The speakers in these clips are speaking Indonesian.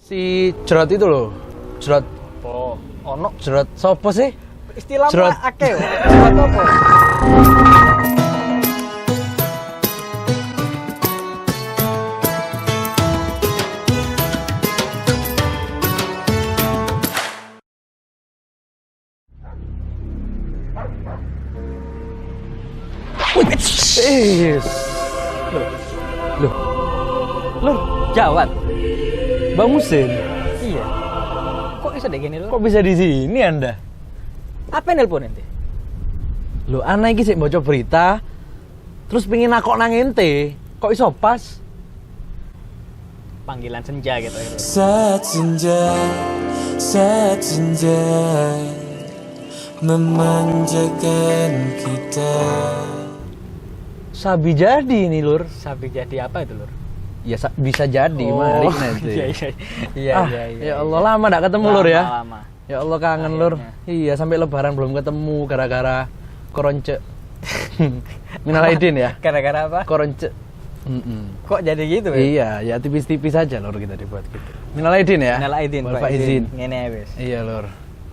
Si Jrot itu loh. Jrot. Oh, ono Jrot sopo sih? istilah Jrot. akeh. Jrot apa? Loh. Lur, Jawat. Bang Musin, Iya. Kok bisa deh gini lho? kok bisa di sini Anda? Apa nelpon ente? Loh, ana iki sik baca berita, terus pengen nakok nang ente. Kok iso pas? Panggilan senja gitu. Saat senja memanjakan kita. Sabi jadi ini, Lur. Sabi jadi apa itu, Lur? Ya bisa jadi, mari nanti. Iya. Ya Allah, lama gak ketemu, Lur ya. Lama. Ya Allah, kangen, Lur. Iya, sampai lebaran belum ketemu gara-gara koronce. Minal aidin ya. Gara-gara apa? Koronce. Kok jadi gitu ya? Iya, ya tipis-tipis aja, Lur, kita dibuat gitu. Minal aidin ya. Minal aidin, Wal Pak faizin. Ngene wis. Iya, Lur.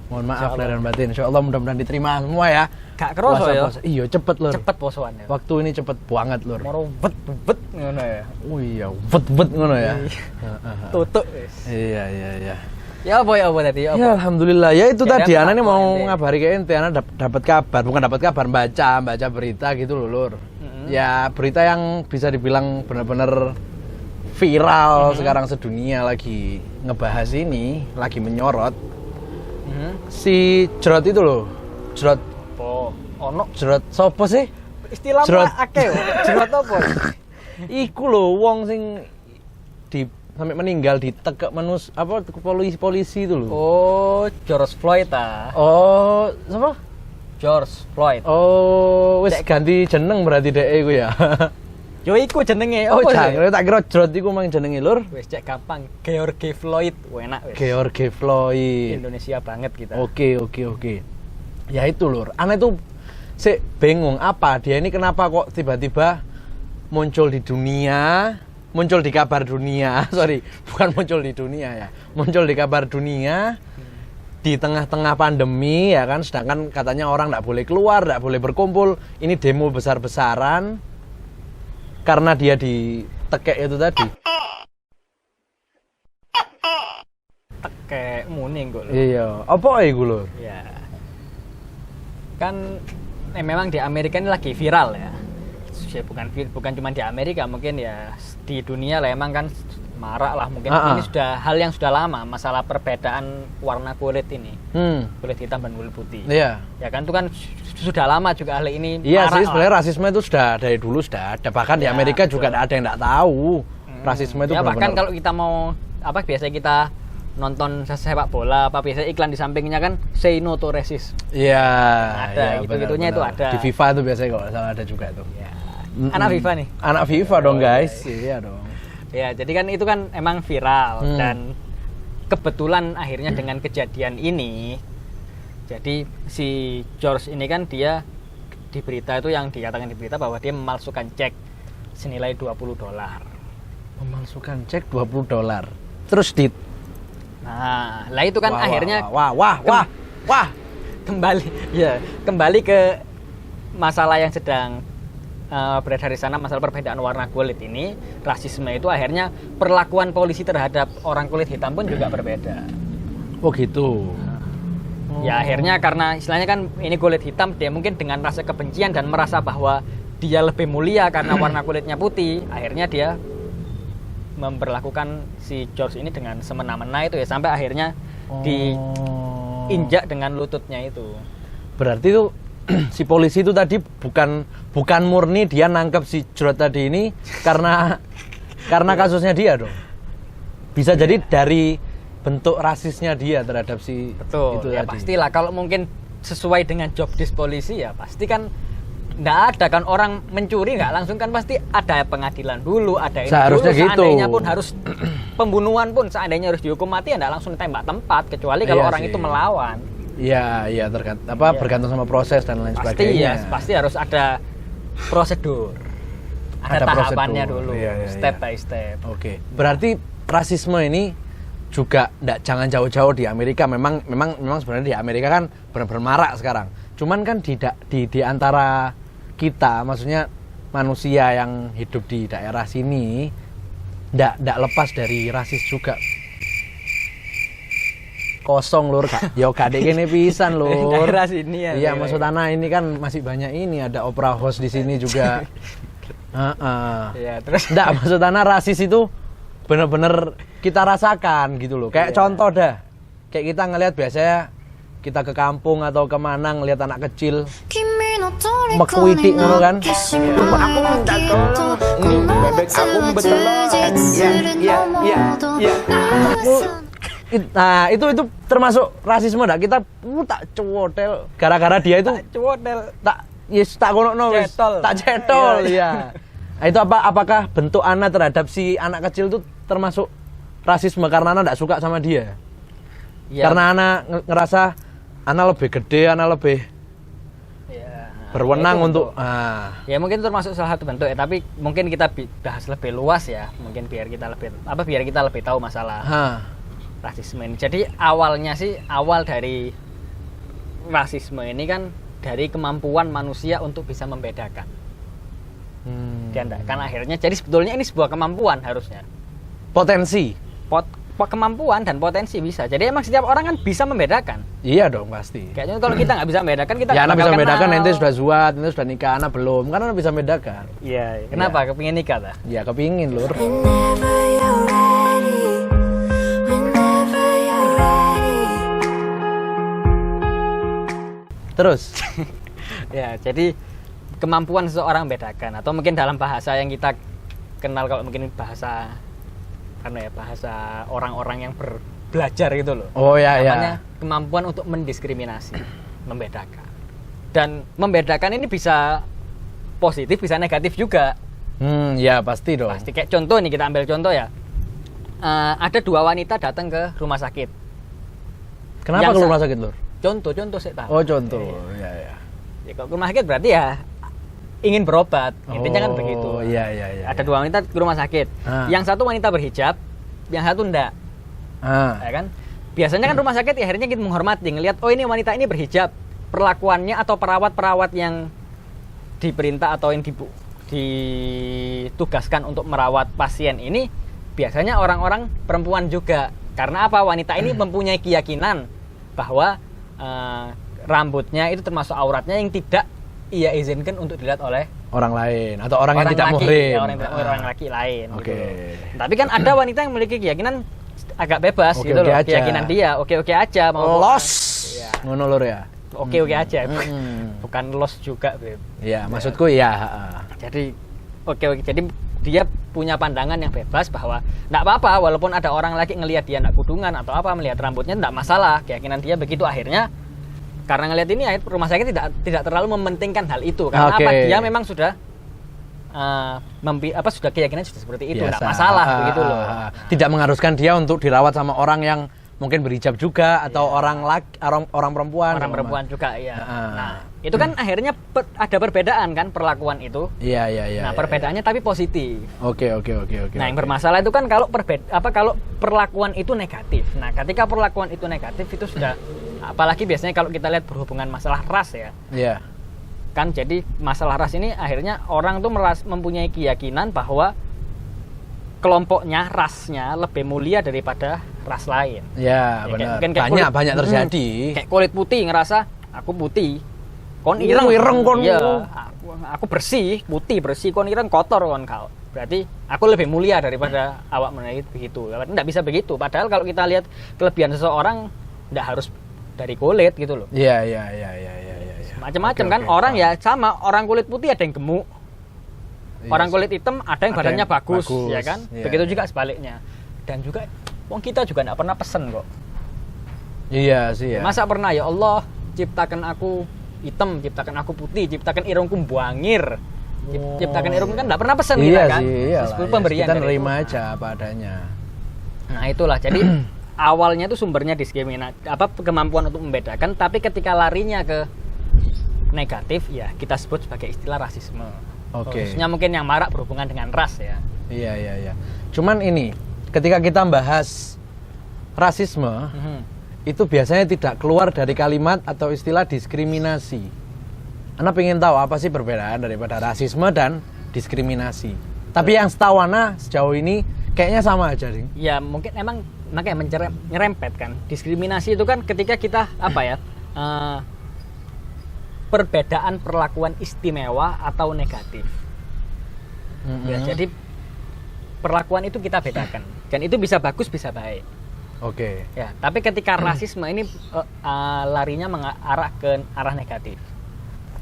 Mohon maaf lahir dan batin. Insyaallah mudah-mudahan diterima semua ya. Gak kerasa ya? Puasa. Iya, cepet, Lur. Cepet posoan ya. Waktu ini cepet banget, Lur. Moro bet ngono ya. Oh iya, bet ngono ya. Tutuk wis. Iya. Ya apa tadi? Ya apa? Ya alhamdulillah. Ya itu Ya, tadi dan Ana ini apa mau ente? ngabari ke ente, Ana dapat kabar, bukan dapat kabar, baca berita gitu loh, Lur. Ya, berita yang bisa dibilang benar-benar viral sekarang sedunia lagi ngebahas ini, lagi menyorot. Si Jrot itu loh. Jrot. Oh, ono Jrot sopo sih? istilah Jrot. akeh. Jrot apa? Iku loh wong sing sampai meninggal ditekek polisi itu loh. Oh, George Floyd ah. Oh, siapa? George Floyd. Oh, wis ganti jeneng berarti dek iku ya. Yo iku jenenge Oh, apa sih? jangan tak kira Jrot iku mang jenenge, Lur. Wis cek gampang. George Floyd. Enak wis. George Floyd. Indonesia banget kita. Oke. Ya itu, Lur. Ana itu sik bingung apa dia ini kenapa kok tiba-tiba muncul di dunia, muncul di kabar dunia. Sorry, bukan muncul di dunia ya. Muncul di kabar dunia di tengah-tengah pandemi ya kan, sedangkan katanya orang nggak boleh keluar, nggak boleh berkumpul. Ini demo besar-besaran karena dia ditekek itu tadi. Kayak muning kok. Iya, apa iku, Lur? Ya. Kan memang di Amerika ini lagi viral ya. Ya, bukan cuma di Amerika, mungkin ya di dunia lah emang kan marak lah mungkin. Ini sudah hal yang sudah lama, masalah perbedaan warna kulit ini. Kulit hitam dan kulit putih. Iya. Ya kan itu kan sudah lama juga hal ini. Iya marak sih, sebenarnya lah. rasisme itu sudah dari dulu sudah ada. Bahkan di Amerika juga ada yang nggak tahu. Rasisme itu Ya bahkan benar-benar. kalau kita mau biasanya kita nonton sepak bola biasanya iklan di sampingnya kan say no to racist. Iya. Ada, iya, gitu-gitunya itu benar-benar. ada. Di FIFA itu biasanya kalau nggak salah ada juga itu. Ya. Anak FIFA nih. Anak FIFA dong guys. Iya dong. Ya, jadi kan itu kan emang viral dan kebetulan akhirnya dengan kejadian ini jadi si George ini kan dia di berita itu yang dikatakan di berita bahwa dia memalsukan cek senilai $20. Memalsukan cek $20. Terus Nah, lah itu kan akhirnya wah. kembali ke masalah yang sedang beredar di sana, masalah perbedaan warna kulit ini, rasisme itu akhirnya perlakuan polisi terhadap orang kulit hitam pun juga berbeda. Oh gitu. Ya akhirnya karena istilahnya kan ini kulit hitam, dia mungkin dengan rasa kebencian dan merasa bahwa dia lebih mulia karena warna kulitnya putih, akhirnya dia memperlakukan si George ini dengan semena-mena itu ya, sampai akhirnya diinjak dengan lututnya itu. Berarti itu si polisi itu tadi bukan murni dia nangkep si Jrot tadi ini karena kasusnya dia dong. Bisa jadi dari bentuk rasisnya dia terhadap si Betul, itu ya tadi. pastilah kalau mungkin sesuai dengan job desk polisi ya pasti kan nggak ada kan orang mencuri nggak langsung kan pasti ada pengadilan dulu, ada ini Seharusnya dulu, gitu. seandainya pun harus pembunuhan pun seandainya harus dihukum mati ya nggak langsung ditembak tempat kecuali kalau Iya orang sih. itu melawan. Iya, bergantung sama proses dan lain Pasti sebagainya. ya, pasti harus ada prosedur. Ada tahapannya prosedur. dulu, Iya, step by step. Oke. Berarti rasisme ini juga jangan jauh-jauh di Amerika. Memang sebenarnya di Amerika kan benar-benar marak sekarang. Cuman kan di antara kita, maksudnya manusia yang hidup di daerah sini ndak lepas dari rasis juga. Kosong lur, gak dek kene pisan lur. Daerah sini ya. Iya, maksud Ana ini kan masih banyak ini, ada opera house di sini juga. Iya, terus ndak, maksud Ana rasis itu bener-bener kita rasakan gitu loh. Kayak contoh dah, kayak kita ngelihat biasanya kita ke kampung atau kemana ngelihat anak kecil mekuitik ngono kan. Aku minta tolong, ini bebek aku betelor. Iya. Nah itu termasuk rasisme dah. Kita tak cewotel gara-gara dia itu cuwodel. tak konokno wis tak cetol ya. Nah, itu apakah bentuk Ana terhadap si anak kecil itu termasuk rasisme karena Ana enggak suka sama dia? Ya. Karena Ana ngerasa Ana lebih gede, Ana lebih berwenang untuk ya mungkin termasuk salah satu bentuk ya, tapi mungkin kita bahas lebih luas ya, mungkin biar kita lebih tahu masalah rasisme ini. Jadi awal dari rasisme ini kan dari kemampuan manusia untuk bisa membedakan. Kan akhirnya jadi sebetulnya ini sebuah kemampuan harusnya. Potensi. Kemampuan dan potensi bisa. Jadi emang setiap orang kan bisa membedakan. Iya dong pasti. Kayaknya kalau kita nggak bisa membedakan, kita ya, Ana bisa membedakan. kenal. Ente sudah zuat, ente sudah nikah, Ana belum. Kan Ana bisa membedakan. Iya. Kenapa? Ya. Kepingin nikah ta? Ya kepingin lur. Terus Ya, jadi kemampuan seseorang membedakan, atau mungkin dalam bahasa yang kita kenal, kalau mungkin bahasa orang-orang yang belajar gitu loh. Oh ya. Namanya kemampuan untuk mendiskriminasi, membedakan. Dan membedakan ini bisa positif, bisa negatif juga. Ya pasti dong. Pasti. Kayak contoh nih, kita ambil contoh ya. Ada 2 wanita datang ke rumah sakit. Kenapa ke rumah sakit lur? Contoh saya tahu. Oh contoh. Ya. Ya kalau ke rumah sakit berarti ya ingin berobat. Intinya kan begitu. Iya. Ada 2 wanita ke rumah sakit. Yang satu wanita berhijab, yang satu enggak. Ya kan? Biasanya kan rumah sakit ya akhirnya kita menghormati, ngelihat oh ini wanita ini berhijab. Perlakuannya atau perawat yang diperintah atau yang ditugaskan untuk merawat pasien ini biasanya orang-orang perempuan juga. Karena apa? Wanita ini mempunyai keyakinan bahwa rambutnya itu termasuk auratnya yang tidak ia izinkan untuk dilihat oleh orang lain atau orang yang tidak muhrim. Orang laki lain. Oke. Gitu. Tapi kan ada wanita yang memiliki keyakinan agak bebas gitu loh. Aja. Keyakinan dia oke aja mau los. Ya. Ngono lur ya. Oke aja. Bukan los juga, Beb. Iya, maksudku ya. Jadi oke. Jadi dia punya pandangan yang bebas bahwa enggak apa-apa walaupun ada orang lagi ngelihat dia enggak kudungan atau apa, melihat rambutnya enggak masalah. Keyakinan dia begitu. Akhirnya karena ngelihat ini rumah sakit tidak terlalu mementingkan hal itu karena apa? Dia memang sudah sudah keyakinan sudah seperti itu, enggak masalah begitu loh. Tidak mengharuskan dia untuk dirawat sama orang yang mungkin berhijab juga atau orang perempuan juga ya. Nah, itu kan akhirnya ada perbedaan kan perlakuan itu. Iya. Nah, perbedaannya tapi positif. Oke. Nah, yang bermasalah itu kan kalau kalau perlakuan itu negatif. Nah, ketika perlakuan itu negatif itu sudah apalagi biasanya kalau kita lihat berhubungan masalah ras ya. Iya. Kan jadi masalah ras ini akhirnya orang tuh mempunyai keyakinan bahwa kelompoknya, rasnya lebih mulia daripada ras lain. Ya, benar. Banyak terjadi. Kayak kulit putih ngerasa aku putih. Kon ireng kon. Iya, aku bersih, putih bersih, kon ireng kotor kon kau. Berarti aku lebih mulia daripada awak menit begitu. Enggak bisa begitu. Padahal kalau kita lihat kelebihan seseorang enggak harus dari kulit gitu loh. Iya. Macam-macam kan orang ya sama, orang kulit putih ada yang gemuk. Orang kulit hitam ada yang badannya bagus, ya kan? Iya, begitu juga sebaliknya. Dan juga wong kita juga enggak pernah pesen kok. Iya sih ya. Masa pernah ya Allah ciptakan aku hitam, ciptakan aku putih, ciptakan irungku buangir. Ciptakan irungku kan enggak pernah pesen kita kan. Iya sih, pemberian kita nerima aja apa adanya. Nah, itulah. Jadi awalnya itu sumbernya diskriminasi, kemampuan untuk membedakan, tapi ketika larinya ke negatif ya kita sebut sebagai istilah rasisme. Khususnya mungkin yang marak berhubungan dengan ras ya. Iya. Cuman ini, ketika kita bahas rasisme itu biasanya tidak keluar dari kalimat atau istilah diskriminasi. Anda pengen tahu apa sih perbedaan daripada rasisme dan diskriminasi? Tapi yang setahu Ana sejauh ini kayaknya sama aja, Ding. Ya mungkin emang makanya nyerempet kan. Diskriminasi itu kan ketika kita perbedaan perlakuan istimewa atau negatif. Ya, jadi perlakuan itu kita bedakan. Dan itu bisa bagus bisa baik. Oke. Ya, tapi ketika rasisme ini larinya mengarah ke arah negatif.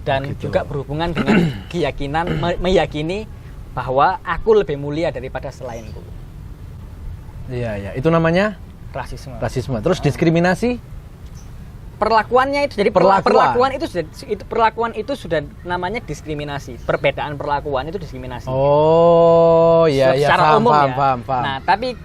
Dan juga berhubungan dengan keyakinan meyakini bahwa aku lebih mulia daripada selainku. Iya, iya. Itu namanya Rasisme. rasisme. Terus diskriminasi? Perlakuannya itu jadi Perlakuan perlakuan itu sudah namanya diskriminasi. Perbedaan perlakuan itu diskriminasi. Oh, iya, iya. Secara umum ya. Paham. Nah, tapi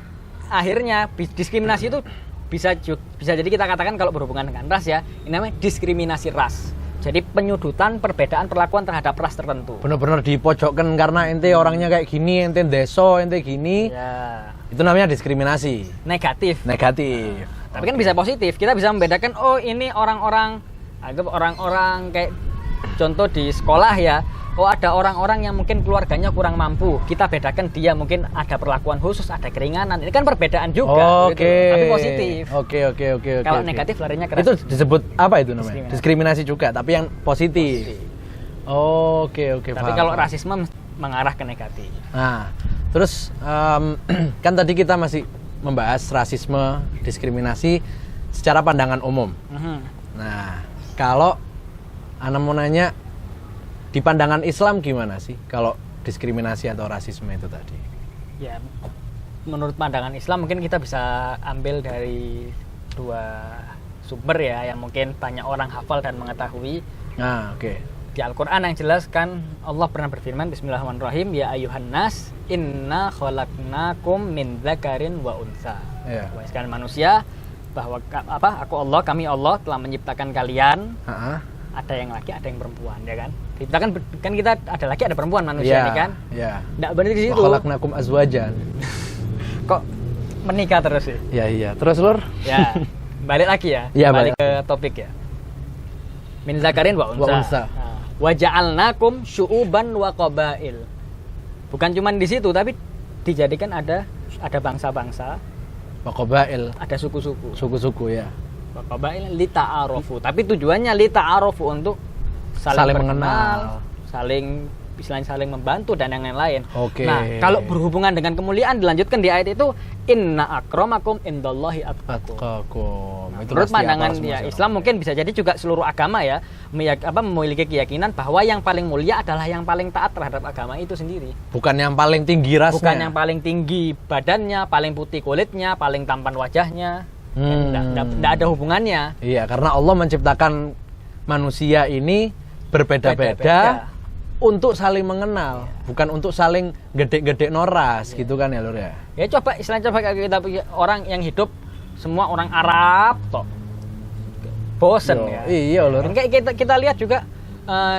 akhirnya diskriminasi itu bisa jadi kita katakan kalau berhubungan dengan ras ya, ini namanya diskriminasi ras. Jadi penyudutan perbedaan perlakuan terhadap ras tertentu. Bener-bener dipojokkan karena ente orangnya kayak gini, ente deso, ente gini. Ya. Itu namanya diskriminasi. Negatif. Negatif. Tapi kan bisa positif. Kita bisa membedakan oh ini orang-orang kayak contoh di sekolah ya. Oh ada orang-orang yang mungkin keluarganya kurang mampu. Kita bedakan dia mungkin ada perlakuan khusus, ada keringanan. Ini kan perbedaan juga Oke. gitu. Tapi positif. Oke. Kalau negatif larinya ke itu ras. disebut apa itu namanya? Diskriminasi juga, tapi yang positif. Oke. Tapi kalau rasisme mengarah ke negatif. Nah, terus kan tadi kita masih membahas rasisme, diskriminasi secara pandangan umum. Nah, kalau Ana mau nanya di pandangan Islam gimana sih kalau diskriminasi atau rasisme itu tadi? Ya, menurut pandangan Islam mungkin kita bisa ambil dari dua sumber ya yang mungkin banyak orang hafal dan mengetahui. Nah, oke. Di Al-Qur'an yang jelas kan Allah pernah berfirman Bismillahirrahmanirrahim ya ayuhan nas inna khalaqnakum min dzakarin wa untha. Iya. Wahai sekalian manusia bahwa kami Allah telah menciptakan kalian. Ada yang laki, ada yang perempuan, ya kan? Kita kan kita ada laki, ada perempuan manusia ini kan? Iya. Nggak berhenti di situ. Wa khalaqnakum azwajan. Kok menikah terus sih? Iya. Terus Lur? Ya, balik lagi ya. Iya, balik balik. ke topik ya. Min zakarin wa unsa. Wa ja'alnakum syu'uban wa qabail. Bukan cuma di situ, tapi dijadikan ada bangsa-bangsa, Wa qabail. ada suku-suku. Suku-suku ya. Wa qabail li ta'arufu. Tapi tujuannya li ta'arufu untuk saling mengenal, istilahnya saling membantu dan yang lain. Oke. Nah, kalau berhubungan dengan kemuliaan dilanjutkan di ayat itu inna akramakum indallahi atqakum. Itu Menurut pasti pandangan hafal semua ya sih. Islam mungkin bisa jadi juga seluruh agama ya memiliki keyakinan bahwa yang paling mulia adalah yang paling taat terhadap agama itu sendiri. Bukan yang paling tinggi rasnya. Bukan yang paling tinggi badannya, paling putih kulitnya, paling tampan wajahnya. Nggak ada hubungannya. Iya, karena Allah menciptakan manusia ini berbeda-beda untuk saling mengenal, bukan untuk saling gede-gede noras gitu kan ya Lur ya. Ya coba kita orang yang hidup semua orang Arab toh. Bosen ya. Iya Lur. Dan kayak kita lihat juga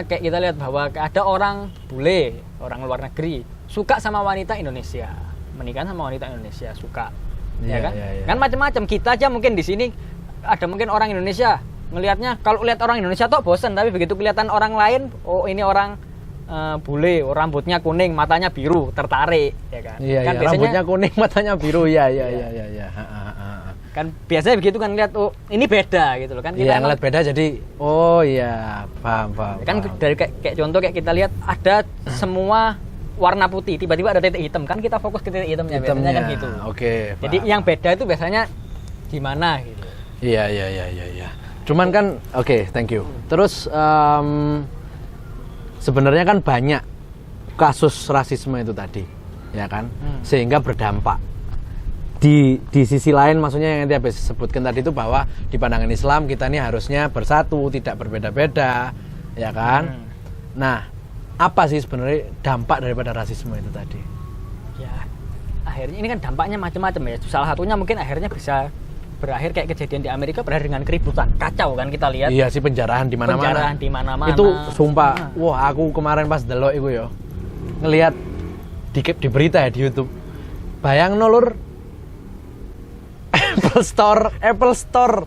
kayak kita lihat bahwa ada orang bule, orang luar negeri suka sama wanita Indonesia, menikah sama wanita Indonesia, suka. Ya kan? Iya. Kan macam-macam. Kita aja mungkin di sini ada mungkin orang Indonesia ngelihatnya kalau lihat orang Indonesia toh bosen, tapi begitu kelihatan orang lain, oh ini orang bule, rambutnya kuning, matanya biru, tertarik, ya kan? Iya, Kan iya. biasanya Rambutnya kuning, matanya biru, iya. kan biasanya begitu kan lihat oh ini beda gitu loh kan kita Iya, emang- ngeliat beda jadi, oh iya, paham. kan dari kayak contoh kayak kita lihat ada semua warna putih, tiba-tiba ada titik hitam, kan kita fokus ke titik hitamnya biasanya kan gitu. Oke. Jadi paham. yang beda itu biasanya di mana gitu. Iya. Cuman kan, oke, thank you. Terus sebenarnya kan banyak kasus rasisme itu tadi, ya kan, sehingga berdampak. Di sisi lain, maksudnya yang tadi habis sebutkan tadi itu bahwa di pandangan Islam kita ini harusnya bersatu, tidak berbeda-beda, ya kan. Nah, apa sih sebenarnya dampak daripada rasisme itu tadi? Ya akhirnya ini kan dampaknya macam-macam ya. Salah satunya mungkin akhirnya bisa berakhir kayak kejadian di Amerika, berakhir dengan keributan, kacau kan kita lihat. Iya sih, penjarahan di mana-mana. Penjarahan di mana-mana. Itu sumpah, wah aku kemarin pas delok itu ya, ngelihat di berita ya di YouTube. Bayang Lur, Apple Store.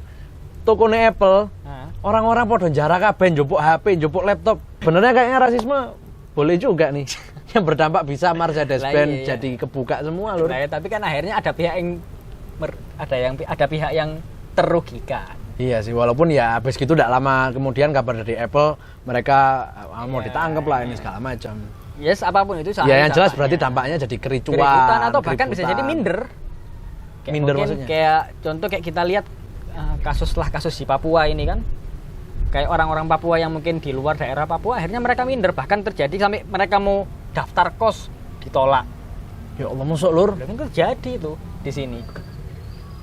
Tokone Apple. Nah, Orang-orang podo jarak kabeh njupuk HP, njupuk laptop. Benernya kayaknya rasisme boleh juga nih. Yang berdampak bisa Mercedes-Benz iya. jadi kebuka semua lur. nah, tapi kan akhirnya ada pihak yang ada pihak yang terugikan. Iya sih, walaupun ya habis gitu tidak lama kemudian kabar dari Apple mereka mau Iya. ditangkap lah ini segala macam. Yes, apapun itu Ya yang jelas berarti dampaknya jadi kericutan atau bahkan bisa jadi minder. Minder mungkin maksudnya? kayak contoh kayak kita lihat kasus di Papua ini kan. Kayak orang-orang Papua yang mungkin di luar daerah Papua akhirnya mereka minder, bahkan terjadi sampai mereka mau daftar kos ditolak. Ya Allah masuk lur. Kan terjadi itu di sini.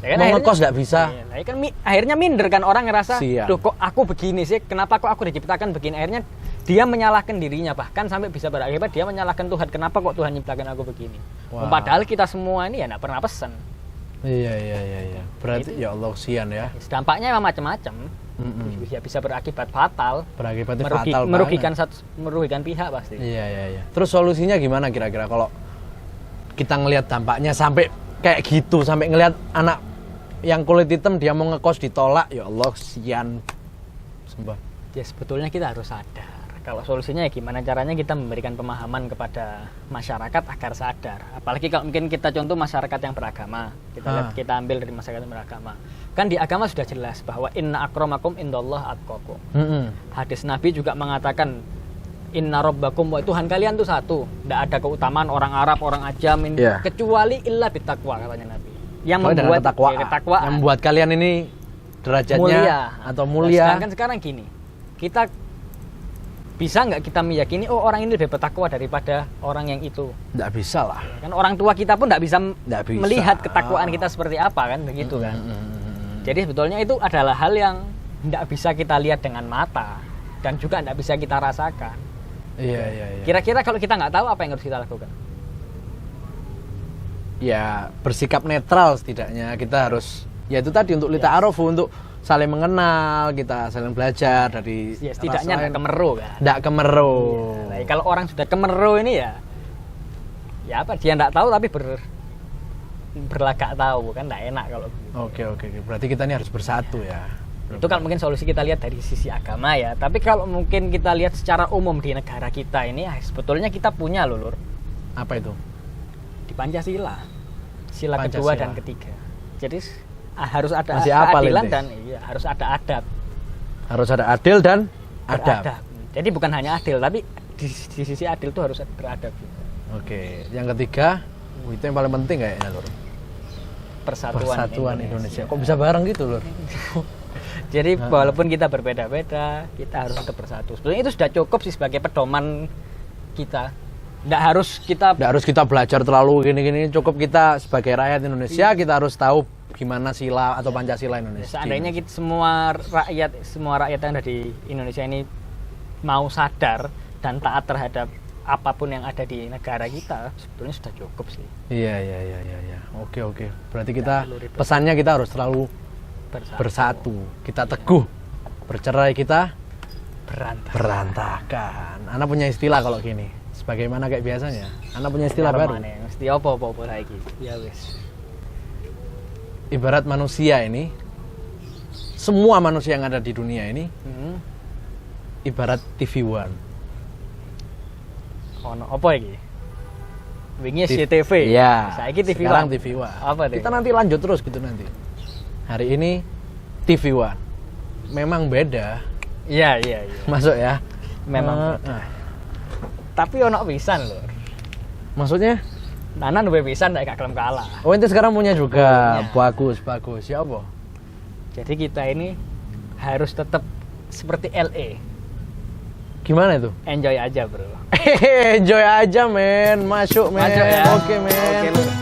Ya kan Mau akhirnya- ngekos nggak bisa. Iya, nah, kan akhirnya minder kan orang ngerasa, Siap. "Duh kok aku begini sih? Kenapa kok aku diciptakan begini?" Akhirnya dia menyalahkan dirinya, bahkan sampai bisa berakibat dia menyalahkan Tuhan. Kenapa kok Tuhan menciptakan aku begini? Wah. Padahal kita semua ini ya nggak pernah pesen. Iya. Berarti ya Allah kesian ya. Dampaknya memang macam-macam. Bisa berakibat fatal, Berakibatnya fatal merugikan pihak pasti. Iya. Terus solusinya gimana kira-kira kalau kita ngelihat dampaknya sampai kayak gitu, sampai ngelihat anak yang kulit hitam dia mau ngekos ditolak, ya Allah kesian. Sumpah. Ya sebetulnya kita harus sadar. Kalau solusinya ya gimana caranya kita memberikan pemahaman kepada masyarakat agar sadar. Apalagi kalau mungkin kita contoh masyarakat yang beragama. Kita ambil dari masyarakat yang beragama. Kan di agama sudah jelas bahwa inna akramakum indallah atqakum. Hadis Nabi juga mengatakan inna rabbakum wa Tuhan kalian tuh satu. Tidak ada keutamaan orang Arab, orang Ajam kecuali illa bitaqwa katanya Nabi. Yang membuat ketakwaan. Yang membuat kalian ini derajatnya mulia atau mulia. Nah, sekarang gini, kita bisa nggak kita meyakini orang ini lebih bertakwa daripada orang yang itu? Nggak bisa lah. Kan orang tua kita pun nggak bisa bisa. melihat ketakwaan kita seperti apa kan, begitu kan? Jadi sebetulnya itu adalah hal yang nggak bisa kita lihat dengan mata dan juga nggak bisa kita rasakan. Iya. Kira-kira kalau kita nggak tahu apa yang harus kita lakukan? Ya bersikap netral setidaknya. Kita harus ya itu tadi untuk lita'arufu, untuk saling mengenal, kita saling belajar dari Ya setidaknya nggak kemeru kan? Nggak kemeru. Nah, kalau orang sudah kemeru ini ya apa dia nggak tahu tapi berlagak tahu kan nggak enak kalau gitu. Oke. Berarti kita ini harus bersatu ya. Itu kan mungkin solusi kita lihat dari sisi agama ya. Tapi kalau mungkin kita lihat secara umum di negara kita ini sebetulnya kita punya loh Lur. Apa itu? Di Pancasila. Sila Pancasila. kedua dan ketiga. Jadi harus ada Masih apa, keadilan Lente? dan harus ada adab. Harus ada adil dan adab. Beradab. Jadi bukan hanya adil tapi di sisi adil itu harus beradab juga. Oke, yang ketiga, itu yang paling penting kayaknya Lur. Persatuan Indonesia. Kok bisa bareng gitu Lur? Jadi walaupun kita berbeda-beda, kita harus tetap bersatu. Sebenarnya itu sudah cukup sih sebagai pedoman kita. Nggak harus kita belajar terlalu gini-gini, cukup kita sebagai rakyat Indonesia kita harus tahu gimana sila atau Pancasila Indonesia. Seandainya kita semua rakyat yang ada di Indonesia ini mau sadar dan taat terhadap apapun yang ada di negara kita, sebetulnya sudah cukup sih. Iya. Oke. Berarti kita pesannya kita harus selalu bersatu. Kita teguh. Bercerai kita berantakan. Anak punya istilah kalau gini. Sebagaimana kayak biasanya. Anak punya istilah baru. Mesti apa-apa lagi. Ya wis. Ibarat manusia ini, semua manusia yang ada di dunia ini ibarat TV One. Ono apa iki? Wingi CTV. Iya. Saiki TV Sekarang One. TV One. Apa itu? Kita nanti lanjut terus gitu nanti. Hari ini TV One. Memang beda. Iya. Masuk ya. Memang beda. Tapi ono pisan lho. Maksudnya? Nana duwe pisan nek gak kelem kalah. Oh, itu sekarang punya juga. Punya. Bagus. Ya apa? Jadi kita ini harus tetap seperti LA. Gimana itu? Enjoy aja, Bro. Enjoy aja, men. Masuk, men. Masuk ya. Oke, men. Oke, Lur.